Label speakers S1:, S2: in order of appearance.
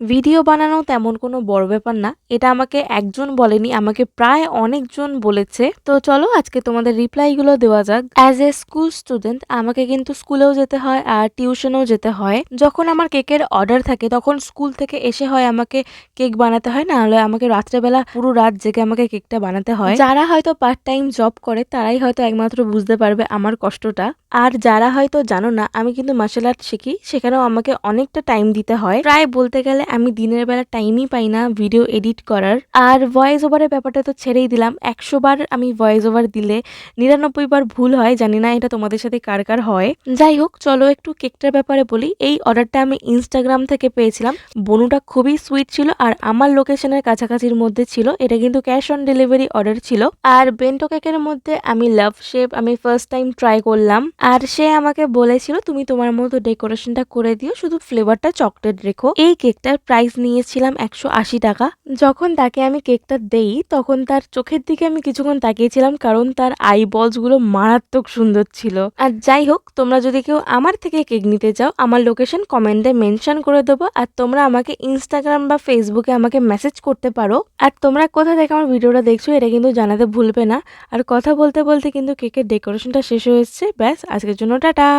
S1: Video বানানো তেমন কোনো বড় ব্যাপার না। এটা আমাকে একজন বলেনি, আমাকে প্রায় অনেকজন বলেছে। তো চলো আজকে তোমাদের রিপ্লাই গুলো দেওয়া যাক। অ্যাজ এ স্কুল স্টুডেন্ট আমাকে কিন্তু স্কুলেও যেতে হয় আর টিউশনেও যেতে হয়। যখন আমার কেকের অর্ডার থাকে তখন স্কুল থেকে এসে হয় আমাকে কেক বানাতে হয়, না হলে আমাকে রাত্রেবেলা পুরো রাত জেগে আমাকে কেকটা বানাতে হয়। যারা হয়তো পার্ট টাইম জব করে তারাই হয়তো একমাত্র বুঝতে পারবে আমার কষ্টটা। আর যারা হয়তো জানো না, আমি কিন্তু মার্শাল আর্ট শিখি, সেখানেও আমাকে অনেকটা টাইম দিতে হয়। প্রায় বলতে গেলে আমি দিনের বেলা টাইমই পাই না ভিডিও এডিট করার। আর ভয়েস ওভারের ব্যাপারটা তো ছেড়েই দিলাম। 100 বার আমি ভয়েস ওভার দিলে 99 বার ভুল হয়। জানি না এটা তোমাদের সাথে কার কার হয়। যাই হোক, চলো একটু কেকটার ব্যাপারে বলি। এই অর্ডারটা আমি ইনস্টাগ্রাম থেকে পেয়েছিলাম। বনুটা খুবই সুইট ছিল আর আমার লোকেশনের কাছাকাছির মধ্যে ছিল। এটা কিন্তু ক্যাশ অন ডেলিভারি অর্ডার ছিল। আর বেন্টো কেকের মধ্যে আমি লাভ শেপ আমি ফার্স্ট টাইম ট্রাই করলাম। আর সে আমাকে বলেছিল তুমি তোমার মতো ডেকোরেশনটা করে দিও, শুধু ফ্লেভারটা চকলেট রেখো। এই কেকটার প্রাইস নিয়েছিলাম 180 টাকা। যখন তাকে আমি কেকটা দেই তখন তার চোখের দিকে আমি কিছুক্ষণ তাকিয়েছিলাম, কারণ তার আইবলস গুলো মারাত্মক সুন্দর ছিল। আর যাই হোক, তোমরা যদি কেউ আমার থেকে কেক নিতে চাও আমার লোকেশন কমেন্টে মেনশন করে দেবো। আর তোমরা আমাকে ইনস্টাগ্রাম বা ফেসবুকে আমাকে মেসেজ করতে পারো। আর তোমরা কোথা থেকে আমার ভিডিওটা দেখছো এটা কিন্তু জানাতে ভুলবে না। আর কথা বলতে বলতে কিন্তু কেকের ডেকোরেশনটা শেষ হয়ে এসেছে। ব্যাস, আজকের জন্য টাটা।